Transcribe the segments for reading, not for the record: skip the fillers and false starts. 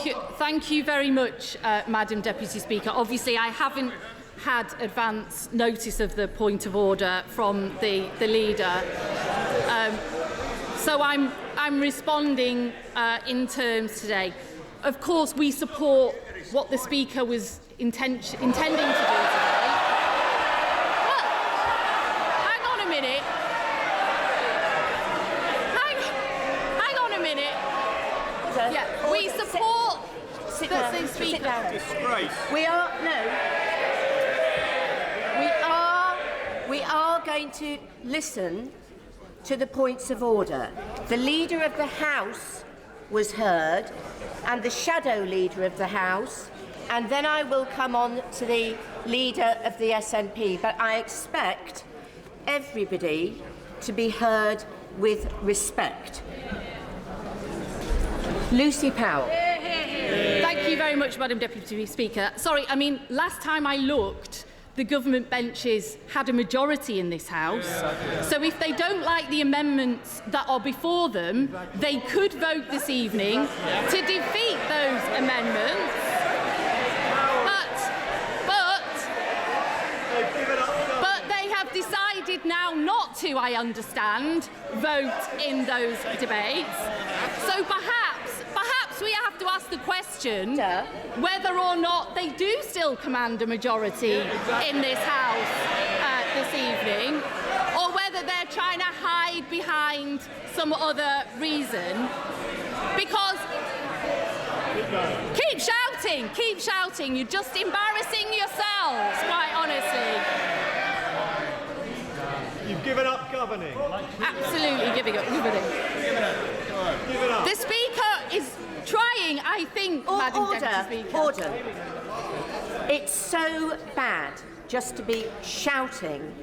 Thank you very much, Madam Deputy Speaker. Obviously, I haven't had advance notice of the point of order from the leader, so I'm responding in terms today. Of course, we support what the Speaker was intending to do today. Well, hang on a minute. Hang on a minute. Yeah, we support the Speaker. Disgrace. We are going to listen to the points of order. The Leader of the House was heard, and the Shadow Leader of the House, and then I will come on to the Leader of the SNP. But I expect everybody to be heard with respect. Lucy Powell. Thank you very much, Madam Deputy Speaker. Sorry, I mean, last time I looked, the government benches had a majority in this House. So if they don't like the amendments that are before them, they could vote this evening to defeat those amendments. But they have decided now not to, I understand, vote in those debates. So perhaps we have to ask the question whether or not they do still command a majority in this House this evening, or whether they're trying to hide behind some other reason. Because keep shouting, you're just embarrassing yourselves, quite honestly. You've given up governing. Absolutely giving up governing. Give it up. The Speaker is trying, I think, Madam Deputy Speaker. Order. It's so bad just to be shouting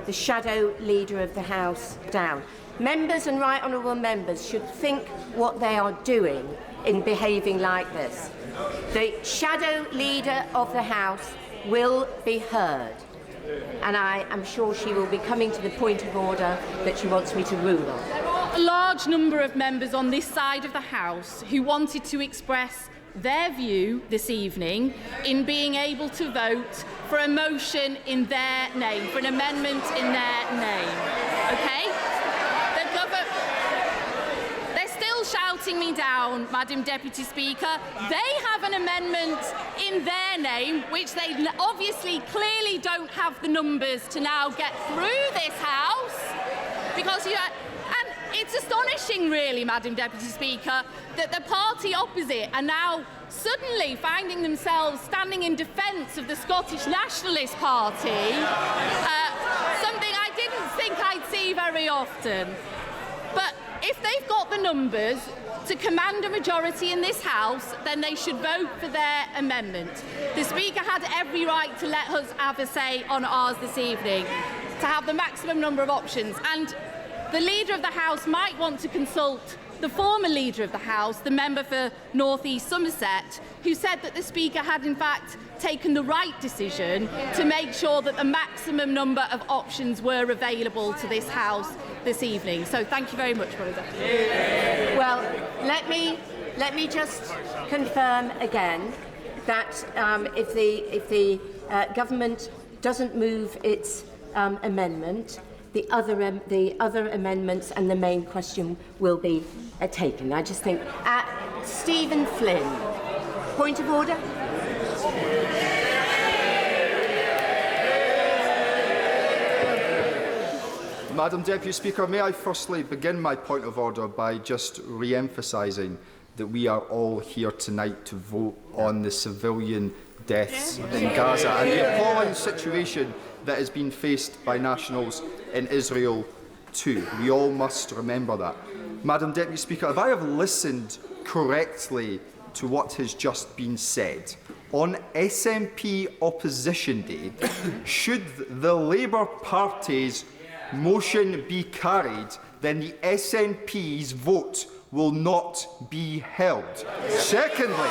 the Shadow Leader of the House down. Members and right honourable members should think what they are doing in behaving like this. The Shadow Leader of the House will be heard, and I am sure she will be coming to the point of order that she wants me to rule on. There are a large number of members on this side of the House who wanted to express their view this evening in being able to vote for a motion in their name, for an amendment in their name. Okay? They're still shouting me down, Madam Deputy Speaker. They have an amendment in their name, which they obviously clearly don't have the numbers to now get through this House, because and it's astonishing, really, Madam Deputy Speaker, that the party opposite are now suddenly finding themselves standing in defence of the Scottish Nationalist Party, something I didn't think I'd see very often. But if they've got the numbers to command a majority in this House, then they should vote for their amendment. The Speaker had every right to let us have a say on ours this evening, to have the maximum number of options. And the Leader of the House might want to consult the former Leader of the House, the member for North East Somerset, who said that the Speaker had in fact taken the right decision to make sure that the maximum number of options were available to this House this evening. So thank you very much, Rhoda. Well, let me just confirm again that if the government doesn't move its amendment, the other amendments and the main question will be taken. I just think Stephen Flynn, point of order. Madam Deputy Speaker, may I firstly begin my point of order by just re-emphasising that we are all here tonight to vote on the civilian deaths in Gaza and the appalling situation that has been faced by nationals in Israel too. We all must remember that. Madam Deputy Speaker, if I have listened correctly to what has just been said, on SNP Opposition Day, should the Labour Party's motion be carried, then the SNP's vote will not be held. Secondly,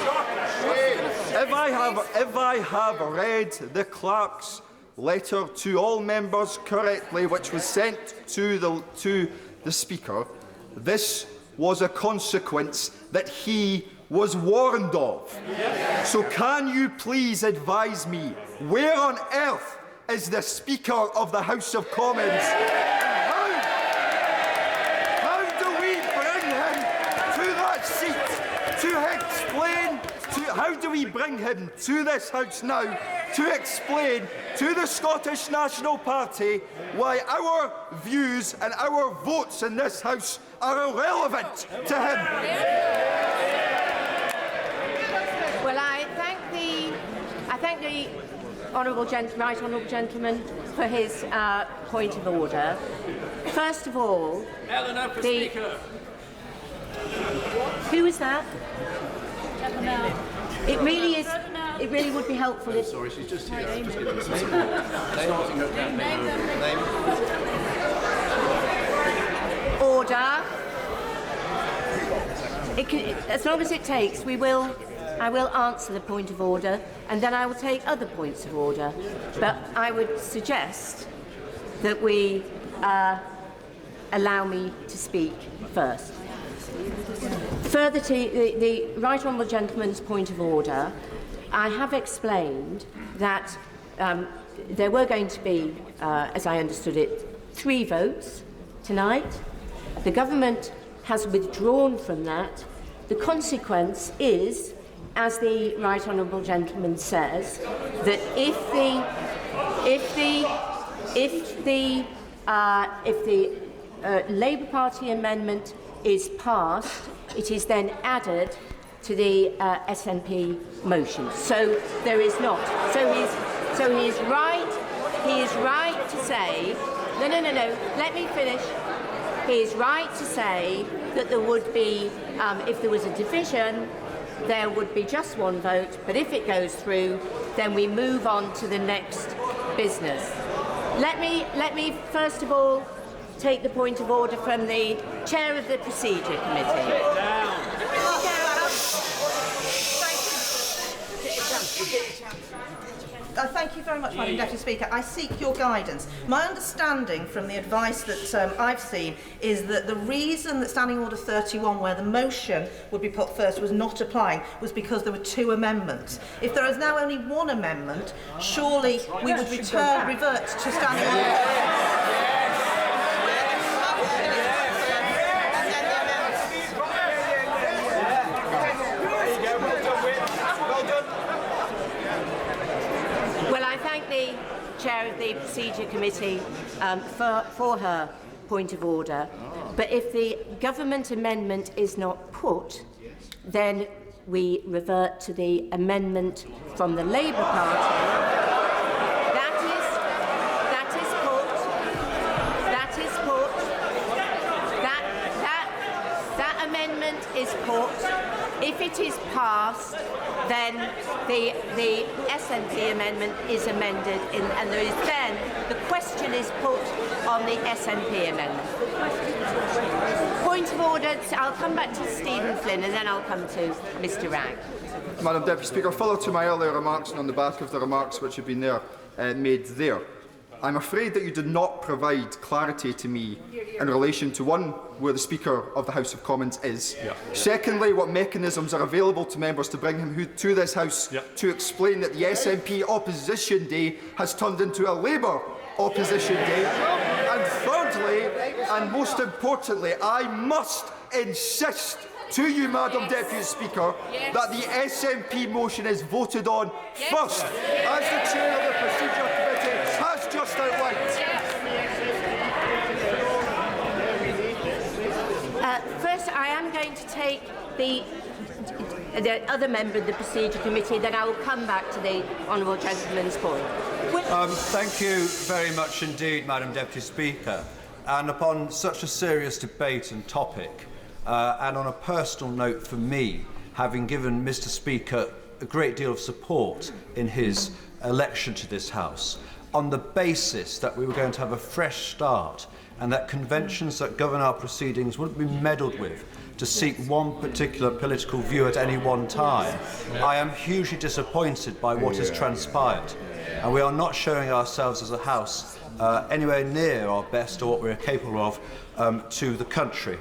if I have read the clerk's letter to all members correctly, which was sent to the Speaker, this was a consequence that he was warned of. So can you please advise me, where on earth is the Speaker of the House of Commons? How do we bring him to that seat to explain, how do we bring him to this House now to explain to the Scottish National Party why our views and our votes in this House are irrelevant to him? Well, I thank the right honourable gentleman for his point of order. First of all, Eleanor for Speaker. Who is that? It really is. It really would be helpful if. Sorry, she's just here. Just give us some starting at that name. Order. As long as it takes, I will answer the point of order, and then I will take other points of order. But I would suggest that we allow me to speak first. Further to the right honourable gentleman's point of order, I have explained that there were going to be, as I understood it, 3 votes tonight. The government has withdrawn from that. The consequence is, as the right honourable gentleman says, that if the Labour Party amendment is passed, it is then added to the SNP motion. So there is not. So he is right. He is right to say. No. Let me finish. He is right to say that there would be, if there was a division, there would be just 1 vote. But if it goes through, then we move on to the next business. Let me first of all take the point of order from the Chair of the Procedure Committee. Thank you very much, Madam Deputy Speaker. I seek your guidance. My understanding from the advice that I've seen is that the reason that Standing Order 31, where the motion would be put first, was not applying was because there were 2 amendments. If there is now only 1 amendment, surely we would revert to Standing Order 31. The Chair of the Procedure Committee for her point of order, but if the government amendment is not put, then we revert to the amendment from the Labour Party. That is put. That amendment is put. If it is passed, then the SNP amendment is amended, and there is then the question is put on the SNP amendment. Point of order. I'll come back to Stephen Flynn, and then I'll come to Mr. Ragg. Madam Deputy Speaker, follow to my earlier remarks and on the back of the remarks which have been made there. I'm afraid that you did not provide clarity to me in relation to, 1, where the Speaker of the House of Commons is. Secondly, what mechanisms are available to members to bring him to this House to explain that the SNP opposition day has turned into a Labour opposition day. And thirdly, and most importantly, I must insist to you, Madam Deputy Speaker, that the SNP motion is voted on first, as the Chair of the Procedure Committee has just outlined. First, I am going to take the other member of the Procedure Committee, then I will come back to the honourable gentleman's point. Thank you very much indeed, Madam Deputy Speaker. And upon such a serious debate and topic, and on a personal note for me, having given Mr. Speaker a great deal of support in his election to this House, on the basis that we were going to have a fresh start and that conventions that govern our proceedings wouldn't be meddled with to seek one particular political view at any one time, I am hugely disappointed by what has transpired. And we are not showing ourselves as a House anywhere near our best or what we're capable of to the country.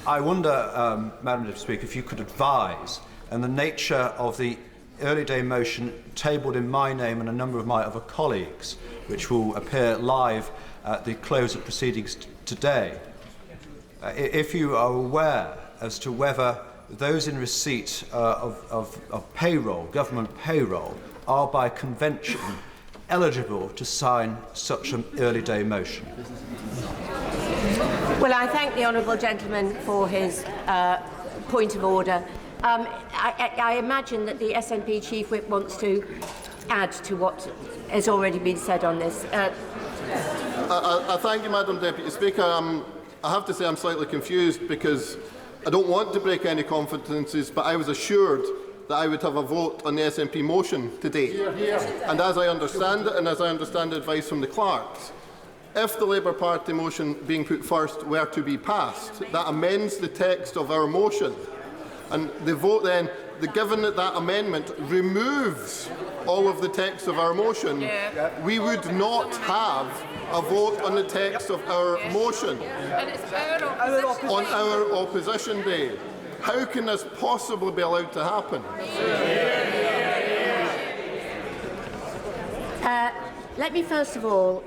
I wonder, Madam Deputy Speaker, if you could advise and the nature of the early day motion tabled in my name and a number of my other colleagues, which will appear live at the close of proceedings today. If you are aware as to whether those in receipt of payroll, government payroll, are by convention eligible to sign such an early day motion. Well, I thank the honourable gentleman for his point of order. I imagine that the SNP Chief Whip wants to add to what has already been said on this. I thank you, Madam Deputy Speaker. I have to say I'm slightly confused because I don't want to break any confidences, but I was assured that I would have a vote on the SNP motion today. And as I understand it, and as I understand advice from the clerks, if the Labour Party motion being put first were to be passed, that amends the text of our motion. And the vote then, given that that amendment removes all of the text of our motion, we would not have a vote on the text of our motion on our opposition day. How can this possibly be allowed to happen? Let me first of all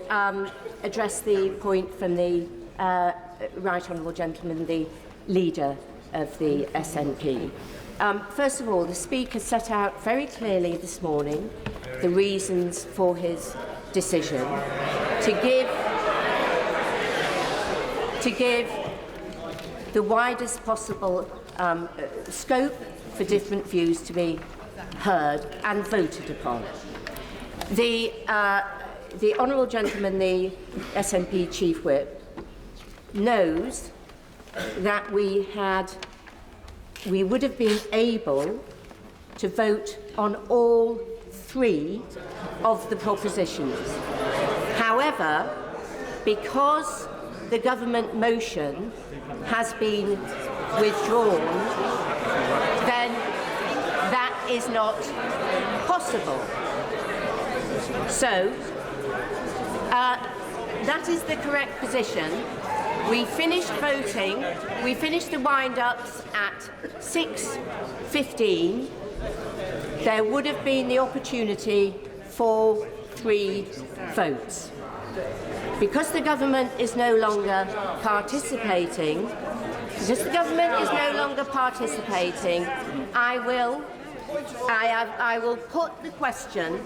address the point from the right honourable gentleman, the leader of the SNP. First of all, the Speaker set out very clearly this morning the reasons for his decision to give the widest possible scope for different views to be heard and voted upon. The honourable gentleman, the SNP Chief Whip, knows that we would have been able to vote on all three of the propositions. However, because the government motion has been withdrawn, then that is not possible. So, that is the correct position. We finished voting, we finished the wind-ups at 6:15. There would have been the opportunity for 3 votes. Because the government is no longer participating, I will put the question.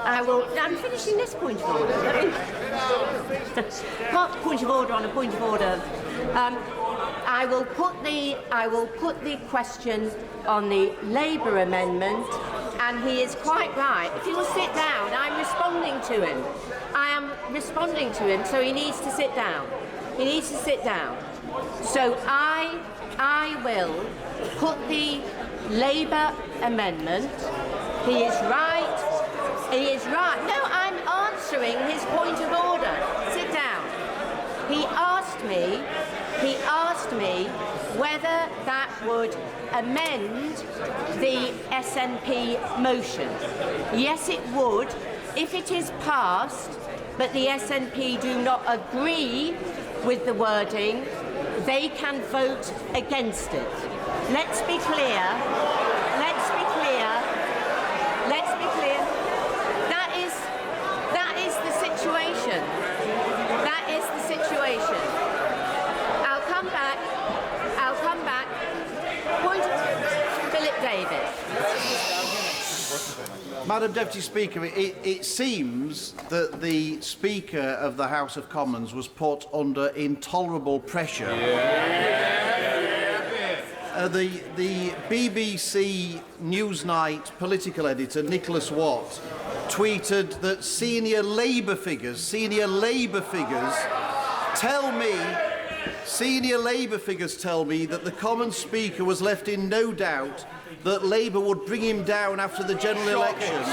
I'm finishing this point of order. Not point of order on a point of order. I will put the question on the Labour amendment, and he is quite right. If he will sit down, I'm responding to him. I am responding to him, so he needs to sit down. He needs to sit down. So I will put the Labour amendment. He is right. He is right. No, I'm answering his point of order. Sit down. He asked me whether that would amend the SNP motion. Yes, it would, if it is passed, but the SNP do not agree with the wording, they can vote against it. Let's be clear. Let's be clear. Let's be clear. That is the situation. That is the situation. I'll come back. Point Philip Davis. Madam Deputy Speaker, it seems that the Speaker of the House of Commons was put under intolerable pressure. The BBC Newsnight political editor, Nicholas Watt, tweeted that senior Labour figures tell me that the Commons Speaker was left in no doubt that Labour would bring him down after the general election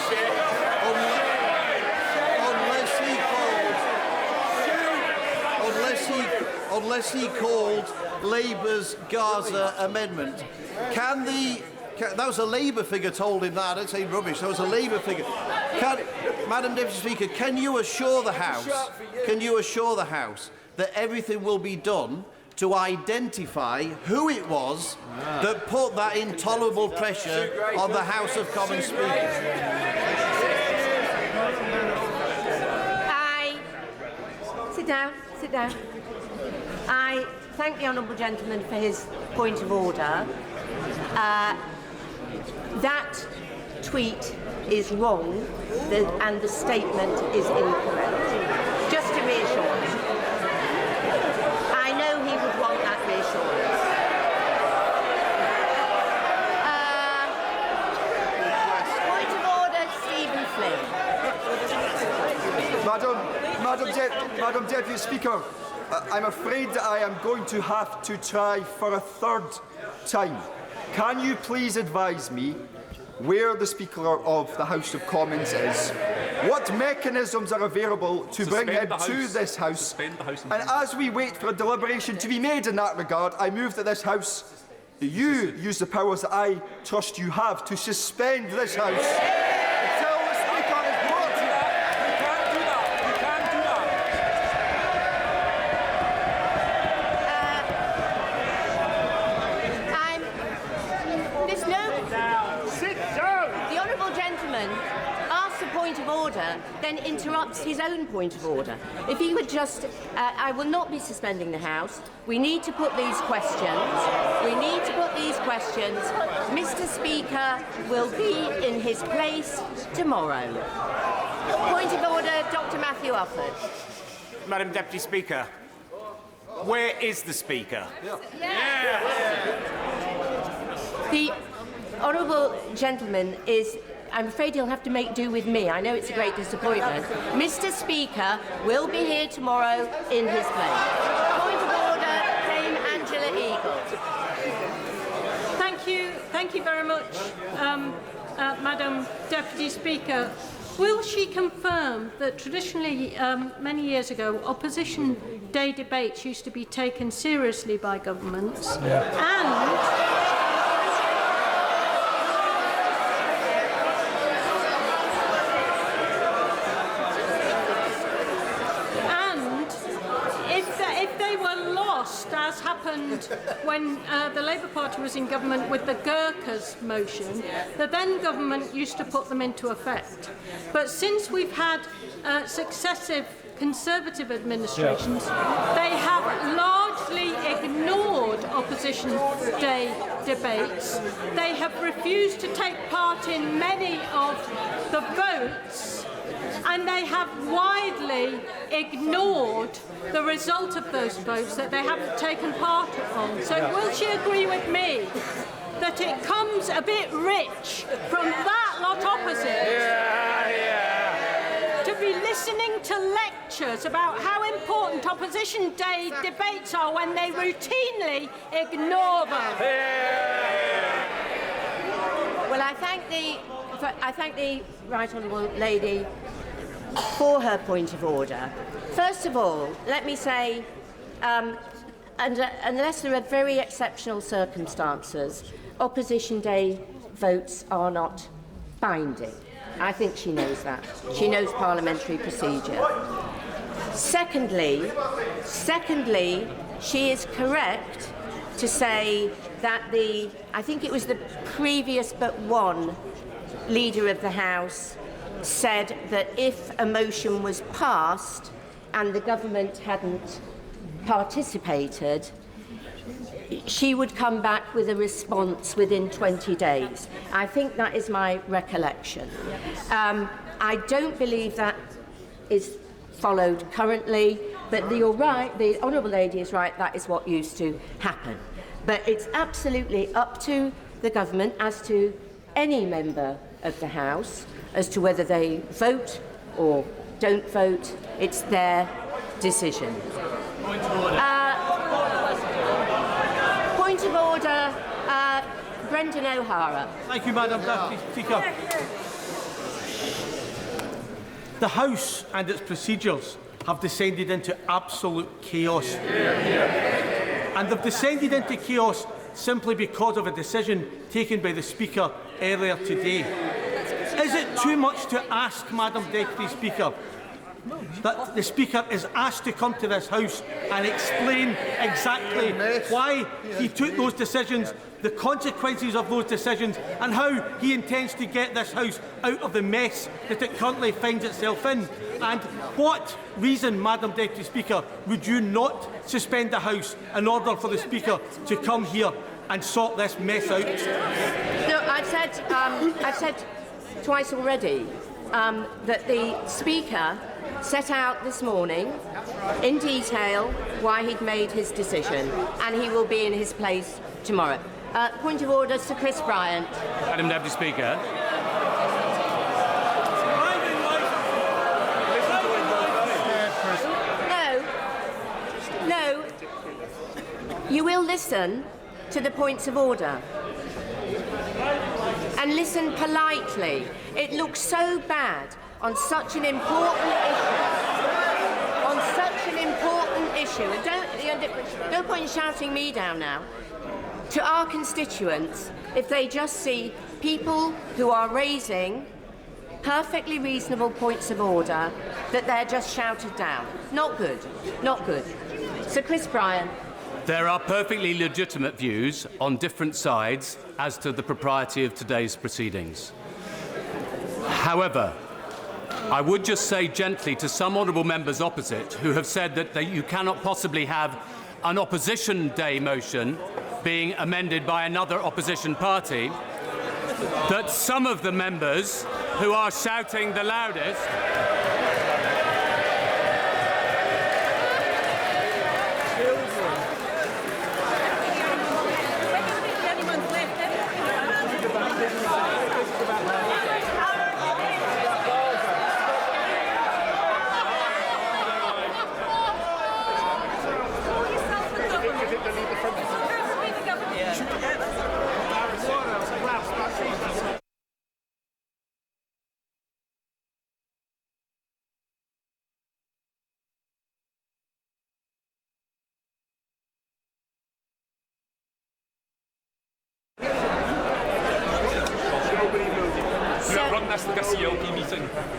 unless he called Labour's Gaza amendment. That was a Labour figure told him that. I don't say rubbish. That was a Labour figure. Madam Deputy Speaker, can you assure the House that everything will be done to identify who it was that put that intolerable pressure on the House of Commons Speakers. Sit down. I thank the honourable gentleman for his point of order. That tweet is wrong and the statement is incorrect. Just to reassure him. I know he would want that reassurance. Point of order, Stephen Flynn. Madam Deputy Speaker, I'm afraid that I am going to have to try for a third time. Can you please advise me where the Speaker of the House of Commons is, what mechanisms are available to bring him to this House, and as we wait for a deliberation to be made in that regard, I move that this House, you use the powers that I trust you have to suspend this House until the Speaker is brought here. You can't do that. You can't do that. There's no... Sit down! The honourable gentleman asks a point of order, then interrupts his own point of order. If he would just... I will not be suspending the House. We need to put these questions. Mr. Speaker will be in his place tomorrow. Point of order, Dr. Matthew Ufford. Madam Deputy Speaker, where is the Speaker? The honourable gentleman is... I'm afraid he'll have to make do with me. I know it's a great disappointment. Mr. Speaker will be here tomorrow in his place. Point of order, Dame Angela Eagles. Thank you very much, Madam Deputy Speaker. Will she confirm that traditionally, many years ago, Opposition Day debates used to be taken seriously by governments, if they were lost, as happened when the Labour Party was in government with the Gurkhas motion, the then government used to put them into effect. But since we've had successive Conservative administrations, they have largely ignored Opposition Day debates. They have refused to take part in many of the votes, and they have widely ignored the result of those votes that they haven't taken part on. So will she agree with me that it comes a bit rich from that lot opposite to be listening to lectures about how important Opposition Day debates are when they routinely ignore them? Well, I thank the Right Honourable Lady for her point of order. First of all, let me say, unless there are very exceptional circumstances, Opposition Day votes are not binding. I think she knows that. She knows parliamentary procedure. Secondly, she is correct to say that I think it was the previous but one Leader of the House said that if a motion was passed and the government hadn't participated, she would come back with a response within 20 days. I think that is my recollection. I don't believe that is followed currently, but you're right, the Honourable Lady is right, that is what used to happen. But it's absolutely up to the government, as to any member of the House, as to whether they vote or don't vote. It's their decision. Point of order. Point of order, Brendan O'Hara. Thank you, Madam Deputy Speaker. The House and its procedures have descended into absolute chaos. And they've descended into chaos simply because of a decision taken by the Speaker earlier today. Is it too much to ask, Madam Deputy Speaker, that the Speaker is asked to come to this House and explain exactly why he took those decisions, the consequences of those decisions, and how he intends to get this House out of the mess that it currently finds itself in. And what reason, Madam Deputy Speaker, would you not suspend the House in order for the Speaker to come here and sort this mess out? No, I've said twice already that the Speaker set out this morning in detail why he'd made his decision, and he will be in his place tomorrow. Point of order, Sir Chris Bryant. Madam Deputy Speaker. No. You will listen to the points of order. And listen politely. It looks so bad on such an important issue. And no point in shouting me down now. To our constituents, if they just see people who are raising perfectly reasonable points of order, that they're just shouted down. Not good. Not good. Sir Chris Bryant. There are perfectly legitimate views on different sides as to the propriety of today's proceedings. However, I would just say gently to some honourable members opposite who have said that you cannot possibly have an opposition day motion being amended by another opposition party, that some of the members who are shouting the loudest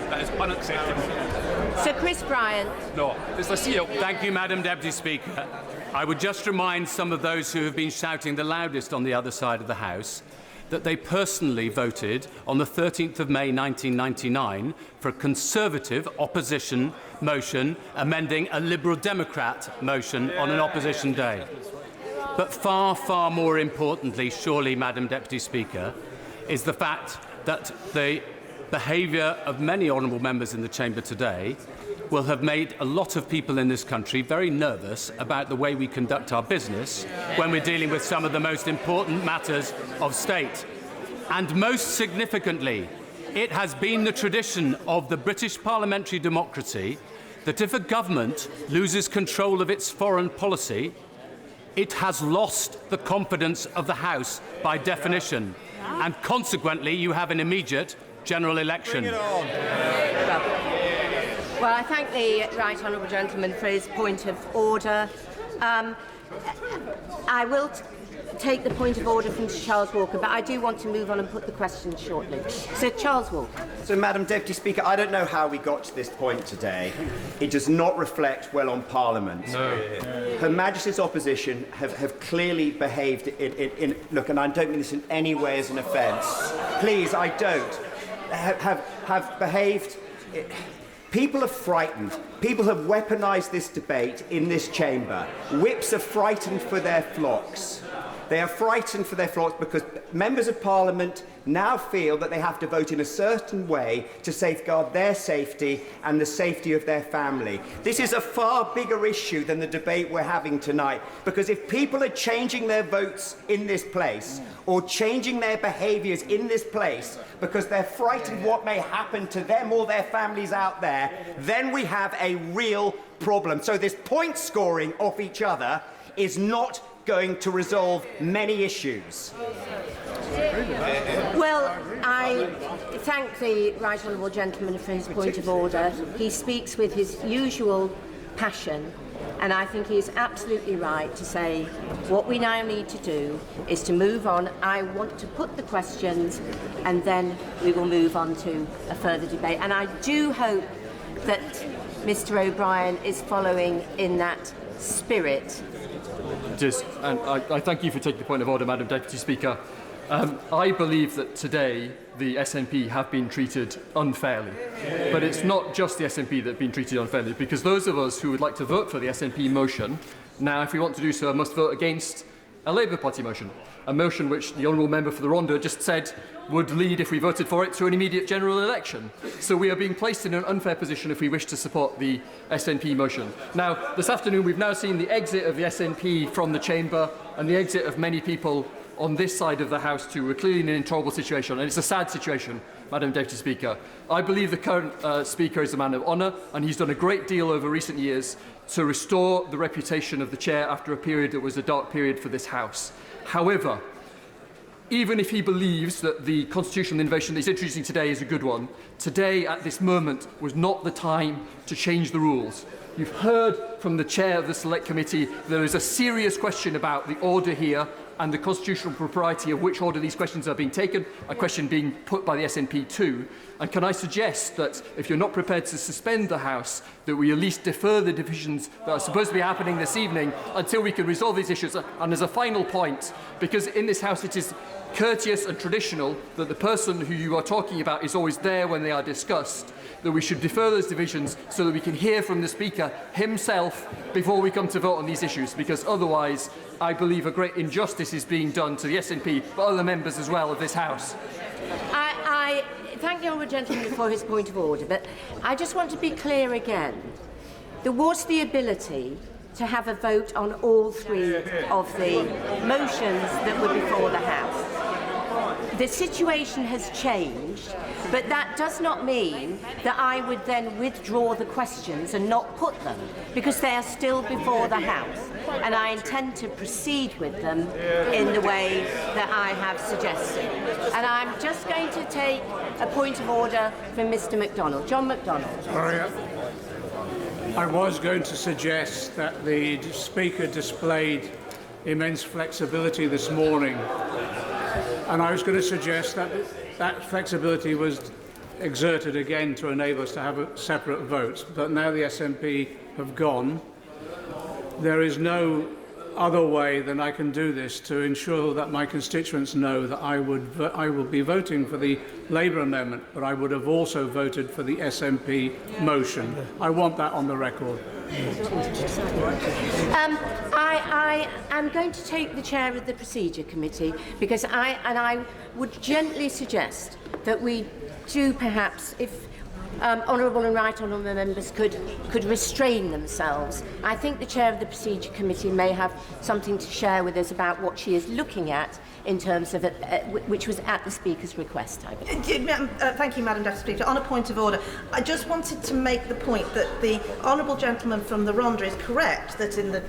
that is unacceptable. Sir Chris Bryant. No, it's the seal. Thank you, Madam Deputy Speaker. I would just remind some of those who have been shouting the loudest on the other side of the House that they personally voted on the 13th of May 1999 for a Conservative opposition motion amending a Liberal Democrat motion on an opposition day. But far, far more importantly, surely, Madam Deputy Speaker, is the fact that the behaviour of many honourable members in the chamber today will have made a lot of people in this country very nervous about the way we conduct our business when we're dealing with some of the most important matters of state. And most significantly, it has been the tradition of the British parliamentary democracy that if a government loses control of its foreign policy, it has lost the confidence of the House by definition, and consequently you have an immediate general election. Well, I thank the right honourable gentleman for his point of order. I will take the point of order from Sir Charles Walker, but I do want to move on and put the question shortly. Sir Charles Walker. So, Madam Deputy Speaker, I don't know how we got to this point today. It does not reflect well on Parliament. No. Her Majesty's opposition have clearly behaved in look, and I don't mean this in any way as an offence. Please, I don't. Have behaved. People are frightened. People have weaponised this debate in this chamber. Whips are frightened for their flocks. They are frightened for their flocks because members of Parliament now feel that they have to vote in a certain way to safeguard their safety and the safety of their family. This is a far bigger issue than the debate we're having tonight, because if people are changing their votes in this place or changing their behaviours in this place because they're frightened what may happen to them or their families out there, then we have a real problem. So this point scoring off each other is not going to resolve many issues. Well, I thank the right honourable gentleman for his point of order. He speaks with his usual passion, and I think he is absolutely right to say what we now need to do is to move on. I want to put the questions, and then we will move on to a further debate. And I do hope that Mr O'Brien is following in that spirit. Just, and I thank you for taking the point of order, Madam Deputy Speaker. I believe that today the SNP have been treated unfairly. But it's not just the SNP that have been treated unfairly, because those of us who would like to vote for the SNP motion, now if we want to do so, must vote against a Labour Party motion, a motion which the Honourable Member for the Ronda just said would lead, if we voted for it, to an immediate general election. So we are being placed in an unfair position if we wish to support the SNP motion. Now, this afternoon we've now seen the exit of the SNP from the chamber and the exit of many people on this side of the House too. We're clearly in an intolerable situation, and it's a sad situation, Madam Deputy Speaker. I believe the current Speaker is a man of honour, and he's done a great deal over recent years to restore the reputation of the Chair after a period that was a dark period for this House. However, even if he believes that the constitutional innovation that he's introducing today is a good one, today, at this moment, was not the time to change the rules. You've heard from the Chair of the Select Committee there is a serious question about the order here and the constitutional propriety of which order these questions are being taken, a question being put by the SNP too. And can I suggest that if you're not prepared to suspend the House, that we at least defer the divisions that are supposed to be happening this evening until we can resolve these issues? And as a final point, because in this House it is courteous and traditional that the person who you are talking about is always there when they are discussed, that we should defer those divisions so that we can hear from the Speaker himself before we come to vote on these issues, because otherwise I believe a great injustice is being done to the SNP, but other members as well of this House. I thank the honourable gentleman for his point of order, but I just want to be clear again. There was the ability to have a vote on all three of the motions that were before the House. The situation has changed, but that does not mean that I would then withdraw the questions and not put them, because they are still before the House, and I intend to proceed with them in the way that I have suggested. And I'm just going to take a point of order from Mr MacDonald. John MacDonald. I was going to suggest that the Speaker displayed immense flexibility this morning, and I was going to suggest that that flexibility was exerted again to enable us to have a separate vote. But now the SNP have gone, there is no other way than I can do this to ensure that my constituents know that I will be voting for the Labour amendment, but I would have also voted for the SNP motion. I want that on the record. I am going to take the chair of the Procedure Committee, because I would gently suggest that we do perhaps, if honourable and right honourable members could restrain themselves. I think the chair of the Procedure Committee may have something to share with us about what she is looking at in terms of which was at the Speaker's request, I believe. Thank you, Madam Deputy Speaker. On a point of order, I just wanted to make the point that the honourable gentleman from the Ronda is correct that in the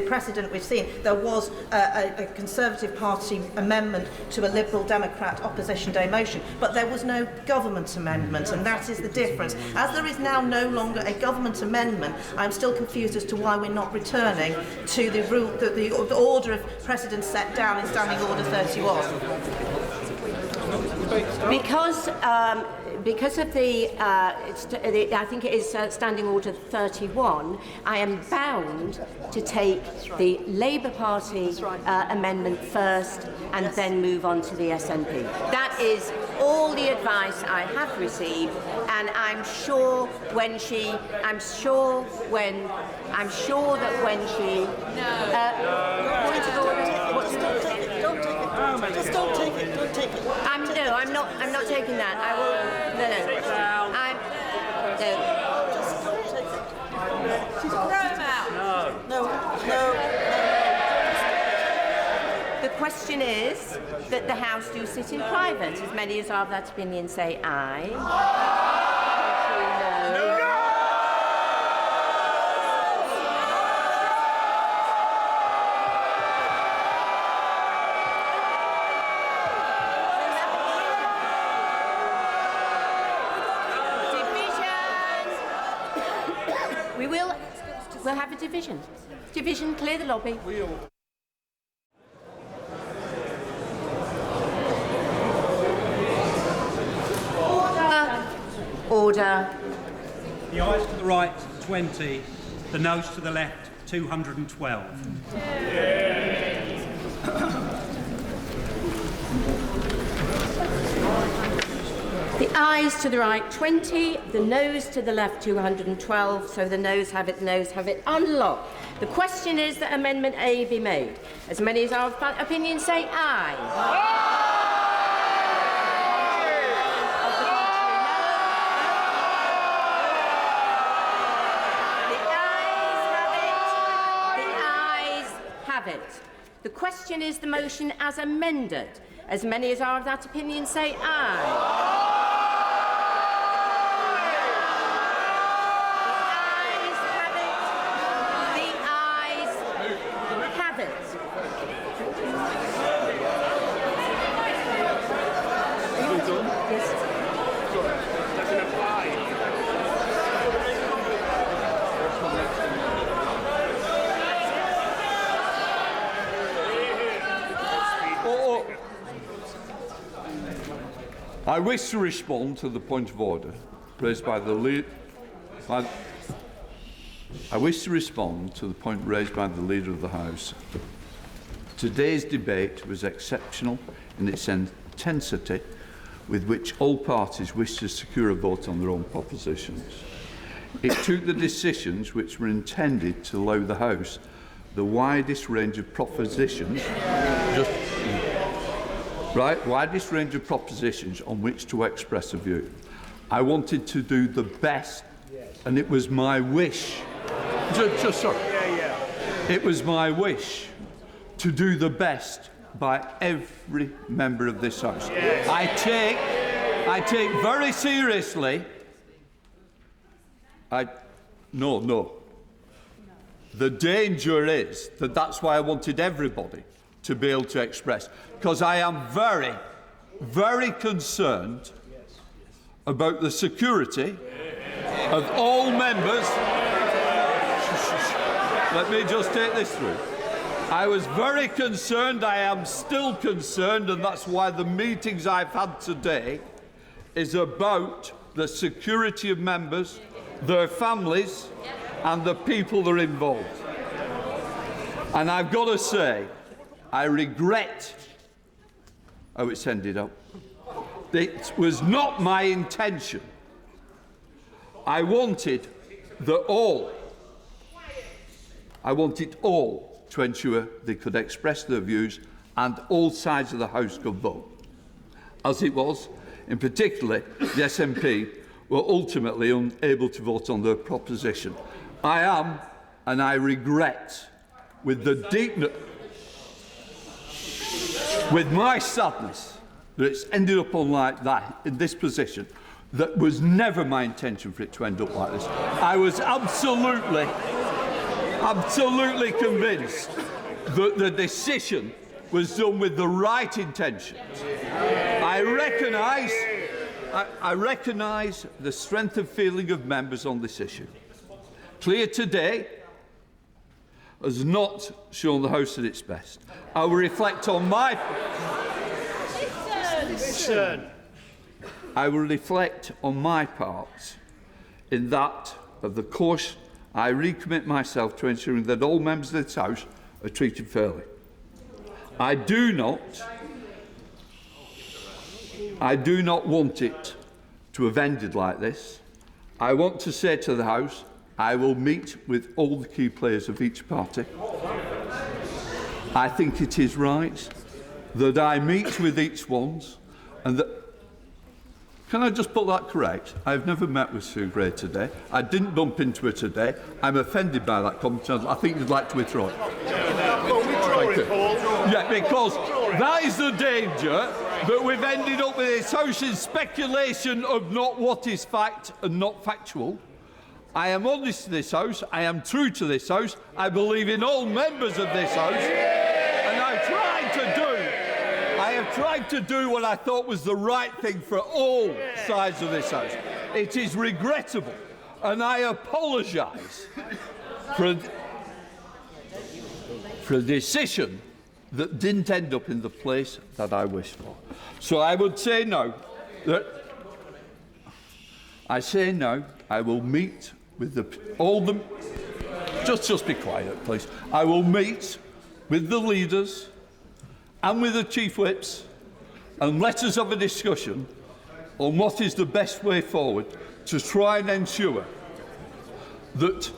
precedent we've seen, there was a Conservative Party amendment to a Liberal Democrat Opposition Day motion, but there was no government amendment, and that is the difference. As there is now no longer a government amendment, I'm still confused as to why we're not returning to the rule, the order of precedence set down in Standing Order 31. Because of I think it is Standing Order 31, I am bound to take the Labour Party amendment first and then move on to the SNP. That is all the advice I have received, and I'm sure that when she Just don't take it. Don't take it. I'm not taking that. I will. Just don't take it. She's throw him out. No. The question is that the House do sit in private. As many as are of that opinion say aye. No. We'll have a division. Division, clear the lobby. Order. The ayes to the right, 20. The noes to the left, 212. The ayes to the right, 20. The noes to the left, 212. So the noes have it, the noes have it. Unlocked. The question is that Amendment A be made. As many as are of that opinion say aye. The question is the motion as amended. As many as are of that opinion say aye. The ayes have it. I wish to respond to the point of order raised by the leader. I wish to respond to the point raised by the Leader of the House. Today's debate was exceptional in its intensity with which all parties wished to secure a vote on their own propositions. It took the decisions which were intended to allow the House the widest range of propositions widest range of propositions on which to express a view. I wanted to do the best, and it was my wish. It was my wish to do the best by every member of this House. I take very seriously. No. The danger is that that's why I wanted everybody to be able to express, because I am very, very concerned about the security of all members. Let me just take this through. I was very concerned, I am still concerned, and that's why the meetings I've had today is about the security of members, their families, and the people that are involved. And I've got to say, I regret how it's ended up. It was not my intention. I wanted all to ensure they could express their views and all sides of the House could vote. As it was, in particular, the SNP were ultimately unable to vote on their proposition. I am, and I regret, with my sadness, that it's ended up on like that, in this position. That was never my intention for it to end up like this. I was absolutely convinced that the decision was done with the right intentions. I recognise the strength of feeling of members on this issue. Clear today has not shown the House at its best. I will reflect on my part in that of the course I recommit myself to ensuring that all members of this House are treated fairly. I do not want it to have ended like this. I want to say to the House, I will meet with all the key players of each party. I think it is right that I meet with each one, and that. Can I just put that correct? I've never met with Sue Gray today. I didn't bump into her today. I'm offended by that comment. I think you'd like to withdraw it. Yeah, because that is the danger that we've ended up with this House in speculation of not what is fact and not factual. I am honest to this House. I am true to this House. I believe in all members of this House. And I've tried to do what I thought was the right thing for all sides of this House. It is regrettable, and I apologise for a decision that didn't end up in the place that I wished for. So I would say now that I say now, I will meet with all the... Just be quiet, please. I will meet with the leaders and with the chief whips and let us have a discussion on what is the best way forward to try and ensure that,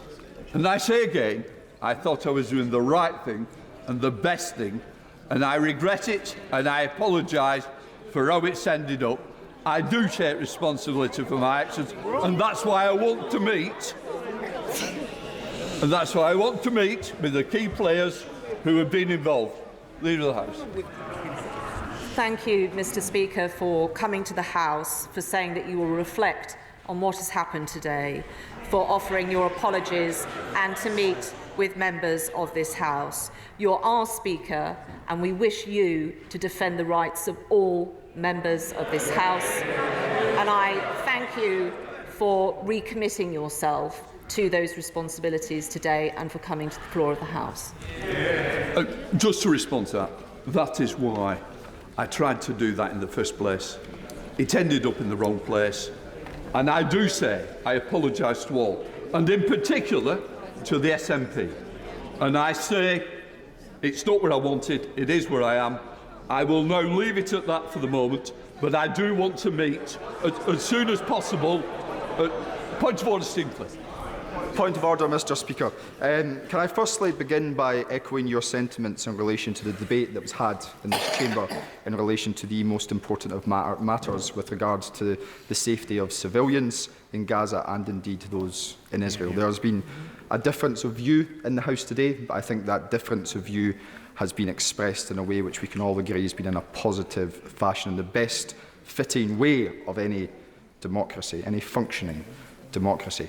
and I say again, I thought I was doing the right thing and the best thing, and I regret it and I apologise for how it's ended up. I do take responsibility for my actions, and that's why I want to meet. And that's why I want to meet with the key players who have been involved. Leader of the House. Thank you, Mr. Speaker, for coming to the House, for saying that you will reflect on what has happened today, for offering your apologies and to meet with members of this House. You're our Speaker, and we wish you to defend the rights of all members of this House. And I thank you for recommitting yourself to those responsibilities today and for coming to the floor of the House. Just to respond to that, that is why I tried to do that in the first place. It ended up in the wrong place. And I do say I apologise to all, and in particular to the SNP. And I say it's not where I wanted, it is where I am. I will now leave it at that for the moment, but I do want to meet as soon as possible. Point of order, Steve. Point of order, Mr. Speaker. Can I firstly begin by echoing your sentiments in relation to the debate that was had in this chamber in relation to the most important of matters with regards to the safety of civilians in Gaza and indeed those in Israel. There has been a difference of view in the House today, but I think that difference of view has been expressed in a way which we can all agree has been in a positive fashion, in the best fitting way of any democracy, any functioning democracy.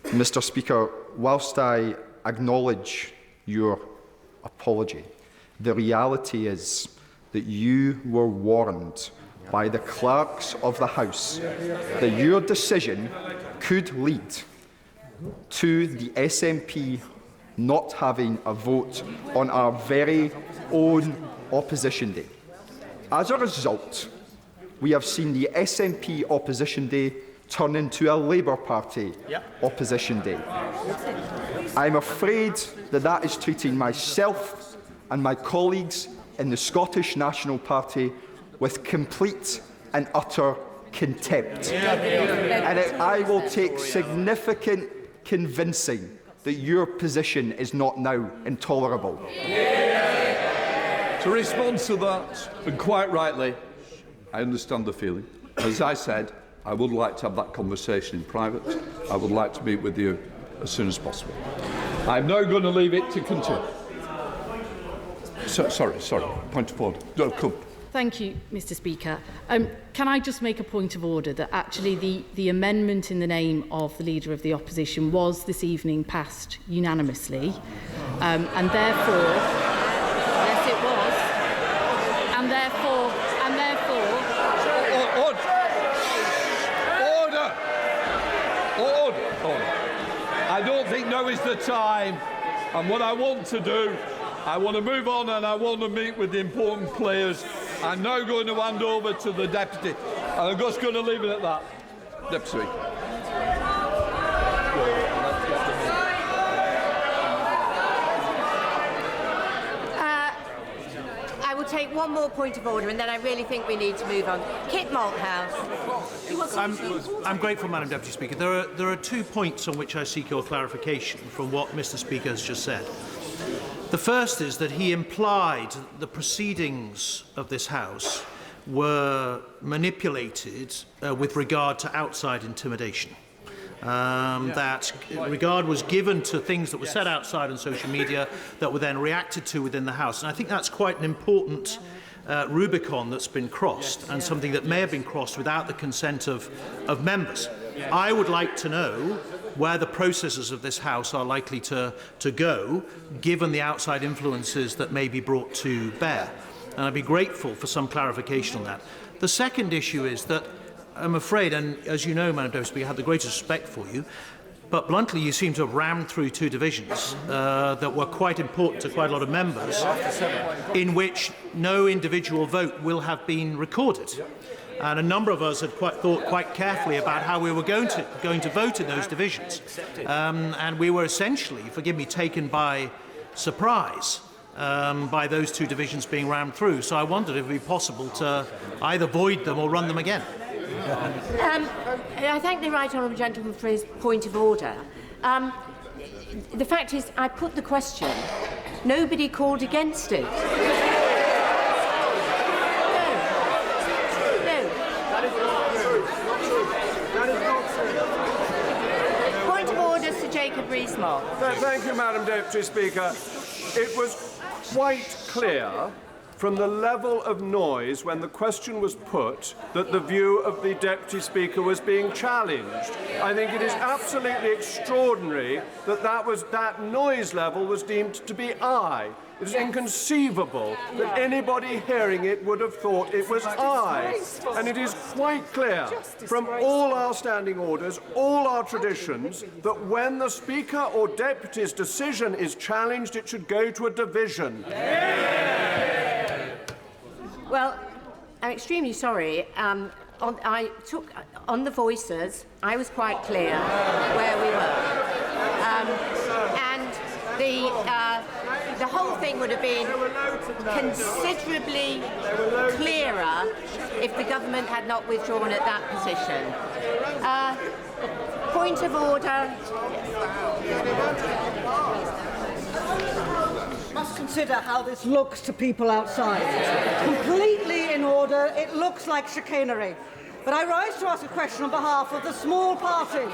Mr. Speaker, whilst I acknowledge your apology, the reality is that you were warned by the clerks of the House that your decision could lead to the SNP not having a vote on our very own opposition day. As a result, we have seen the SNP opposition day turn into a Labour Party opposition day. I'm afraid that that is treating myself and my colleagues in the Scottish National Party with complete and utter contempt. And I will take significant convincing that your position is not now intolerable. To respond to that, and quite rightly, I understand the feeling. As I said, I would like to have that conversation in private. I would like to meet with you as soon as possible. I'm now going to leave it to continue. Sorry. Point of order. No, come. Thank you, Mr. Speaker. Can I just make a point of order that actually the amendment in the name of the Leader of the Opposition was this evening passed unanimously, and therefore, yes, it was, and therefore. I don't think now is the time, and what I want to do, I want to move on and I want to meet with the important players. I'm now going to hand over to the Deputy, and I'm just going to leave it at that. Deputy. I will take one more point of order and then I really think we need to move on. Kit Malthouse. I'm grateful, Madam Deputy Speaker. There are 2 points on which I seek your clarification from what Mr. Speaker has just said. The first is that he implied that the proceedings of this House were manipulated with regard to outside intimidation. That regard was given to things that were said outside on social media that were then reacted to within the House. And I think that's quite an important Rubicon that's been crossed, and something that may have been crossed without the consent of members. I would like to know where the processes of this House are likely to go, given the outside influences that may be brought to bear. And I'd be grateful for some clarification on that. The second issue is that I'm afraid, and as you know, Madam Deputy Speaker, I have the greatest respect for you, but bluntly you seem to have rammed through 2 divisions that were quite important to quite a lot of members, in which no individual vote will have been recorded. and a number of us had thought quite carefully about how we were going to vote in those divisions. And we were essentially, forgive me, taken by surprise by those two divisions being rammed through. So I wondered if it would be possible to either void them or run them again. I thank the right honourable gentleman for his point of order. The fact is, I put the question. Nobody called against it. Point of order, Sir Jacob Rees-Mogg. Thank you, Madam Deputy Speaker. It was quite clear from the level of noise when the question was put that the view of the Deputy Speaker was being challenged. I think it is absolutely extraordinary that that noise level was deemed to be I. It is inconceivable that anybody hearing it would have thought it was I. And it is quite clear from all our standing orders, all our traditions, that when the Speaker or Deputy's decision is challenged, it should go to a division. Well, I'm extremely sorry. I took on the voices. I was quite clear where we were, and the whole thing would have been considerably clearer if the government had not withdrawn at that position. Point of order. Must consider how this looks to people outside. Completely in order, it looks like chicanery. But I rise to ask a question on behalf of the small parties.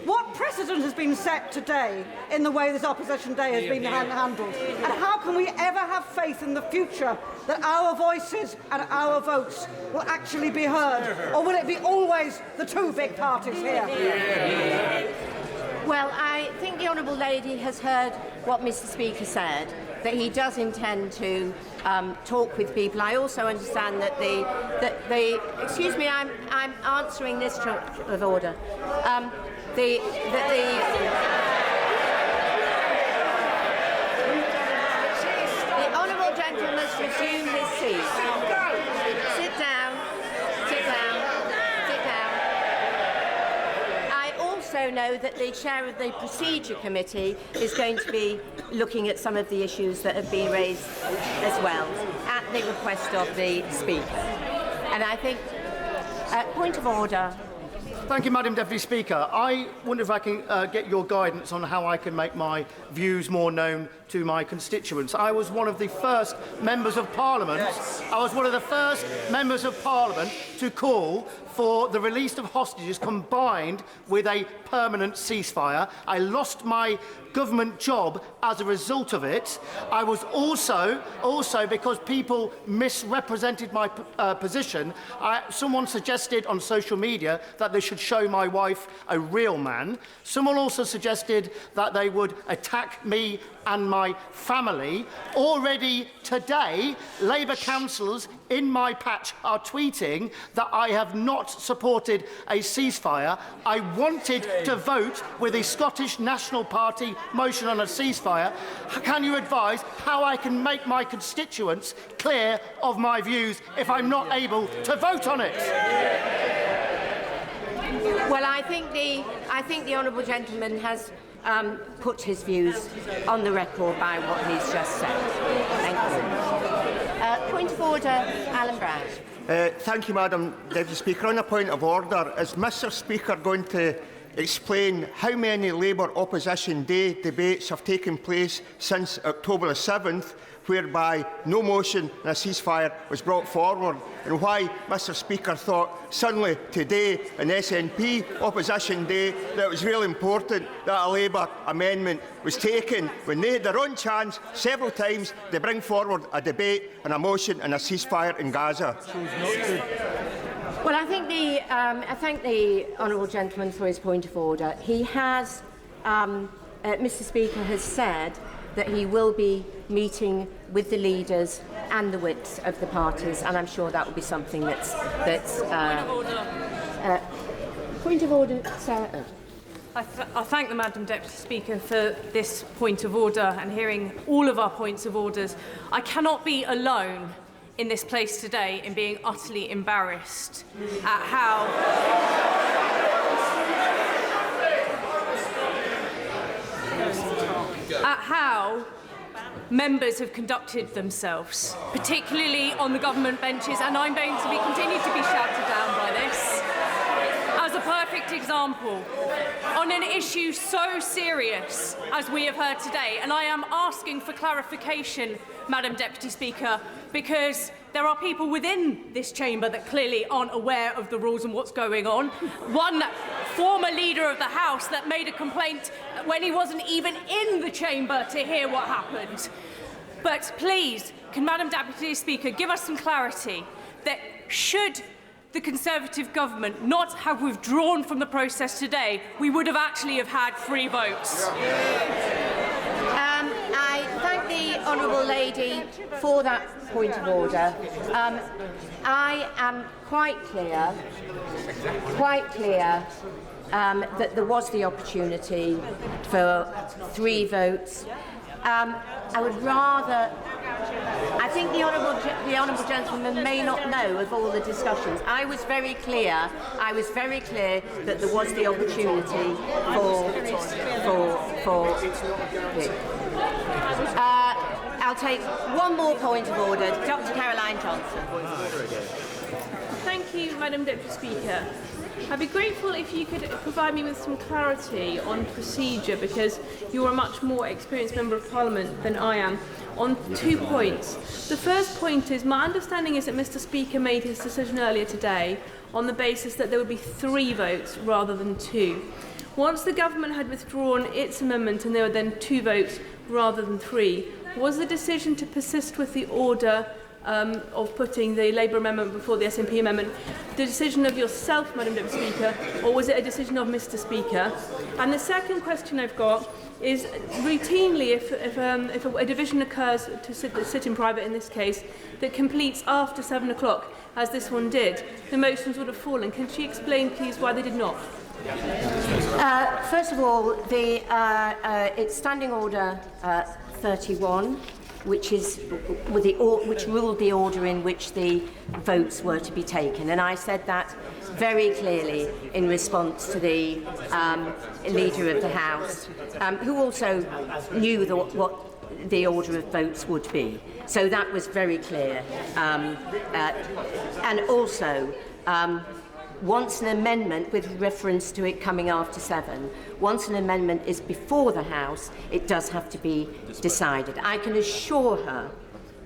What precedent has been set today in the way this Opposition Day has been handled? And how can we ever have faith in the future that our voices and our votes will actually be heard? Or will it be always the two big parties here? Well, I think the honourable lady has heard what Mr. Speaker said, that he does intend to talk with people. I also understand that the excuse me, I'm answering this of order. The honourable gentleman must resume his seat. Sit down. Sit down. Sit down. I also know that the chair of the Procedure Committee is going to be looking at some of the issues that have been raised as well, at the request of the Speaker. And I think, point of order. Thank you, Madam Deputy Speaker. I wonder if I can get your guidance on how I can make my views more known to my constituents. I was one of the first members of Parliament. I was one of the first members of Parliament to call for the release of hostages combined with a permanent ceasefire. I lost my government job as a result of it. I was also because people misrepresented my position, someone suggested on social media that they should show my wife a real man. Someone also suggested that they would attack me and my family. Already today, Labour councillors in my patch are tweeting that I have not supported a ceasefire. I wanted to vote with the Scottish National Party motion on a ceasefire. Can you advise how I can make my constituents clear of my views if I'm not able to vote on it? Well, I think the honourable gentleman has put his views on the record by what he's just said. Thank you. Point of order, Alan Brown. Thank you, Madam Deputy Speaker. On a point of order, is Mr. Speaker going to explain how many Labour Opposition Day debates have taken place since October the 7th, whereby no motion and a ceasefire was brought forward, and why Mr. Speaker thought suddenly today, an SNP Opposition Day, that it was really important that a Labour amendment was taken when they had their own chance several times to bring forward a debate and a motion and a ceasefire in Gaza. Well, I thank the honourable gentleman for his point of order. He has, Mr. Speaker has said that he will be meeting with the leaders and the whips of the parties, and I'm sure that will be something that's point of order, Sarah. I thank the Madam Deputy Speaker for this point of order and hearing all of our points of orders. I cannot be alone in this place today in being utterly embarrassed at how members have conducted themselves, particularly on the government benches, and I'm going to continue to be shouted down by this. As a perfect example, on an issue so serious as we have heard today, and I am asking for clarification, Madam Deputy Speaker, because there are people within this chamber that clearly aren't aware of the rules and what's going on. One former leader of the House that made a complaint when he wasn't even in the chamber to hear what happened. But please, can Madam Deputy Speaker give us some clarity that should the Conservative government not have withdrawn from the process today, we would have actually had 3 votes. I thank the honourable lady for that point of order. I am quite clear that there was the opportunity for 3 votes. I would rather. I think the honourable gentleman may not know of all the discussions. I was very clear that there was the opportunity for it. I'll take one more point of order. Dr. Caroline Johnson. Thank you, Madam Deputy Speaker. I'd be grateful if you could provide me with some clarity on procedure, because you're a much more experienced Member of Parliament than I am, on 2 points. The first point is, my understanding is that Mr. Speaker made his decision earlier today on the basis that there would be 3 votes rather than 2. Once the government had withdrawn its amendment and there were then 2 votes rather than 3, was the decision to persist with the order of putting the Labour amendment before the SNP amendment the decision of yourself, Madam Deputy Speaker, or was it a decision of Mr. Speaker? And the second question I've got is, routinely, if a division occurs to sit in private in this case that completes after 7 o'clock, as this one did, the motions would have fallen. Can she explain, please, why they did not? First of all, it's Standing Order 31, which ruled the order in which the votes were to be taken, and I said that very clearly in response to the Leader of the House, who also knew what the order of votes would be. So that was very clear. And also, once an amendment, with reference to it coming after 7, once an amendment is before the House, it does have to be decided. I can assure her,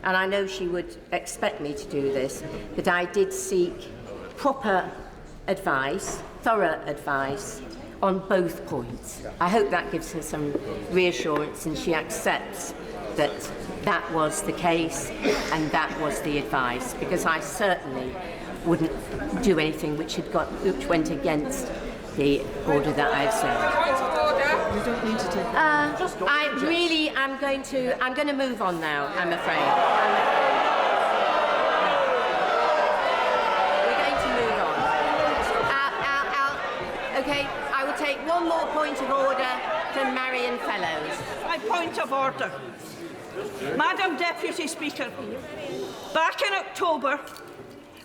and I know she would expect me to do this, that I did seek proper advice, thorough advice, on both points. I hope that gives her some reassurance and she accepts that that was the case and that was the advice, because I certainly wouldn't do anything which went against the order that I've said. You don't need to take. I'm going to move on now. I'm afraid. We're going to move on. Okay, I will take one more point of order from Marion Fellows. My point of order. Madam Deputy Speaker, back in October,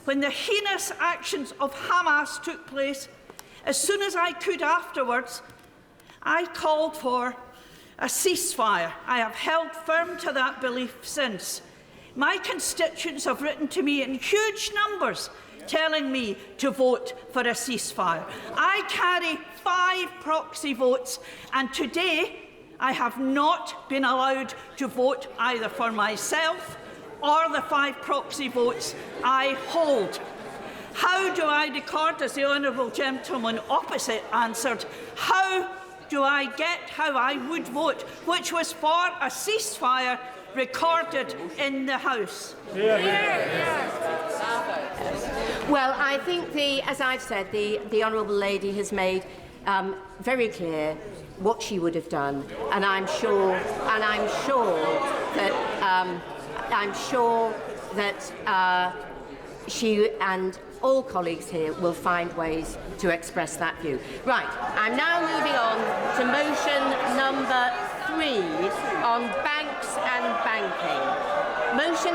when the heinous actions of Hamas took place, as soon as I could afterwards, I called for a ceasefire. I have held firm to that belief since. My constituents have written to me in huge numbers telling me to vote for a ceasefire. I carry 5 proxy votes, and today I have not been allowed to vote either for myself or the 5 proxy votes I hold. How do I record, as the honourable gentleman opposite answered, how do I get how I would vote, which was for a ceasefire recorded in the House? Well, I think, as I've said, the honourable lady has made very clear what she would have done, and I'm sure that she and all colleagues here will find ways to express that view. Right, I'm now moving on to motion number 3 on banks and banking. Motion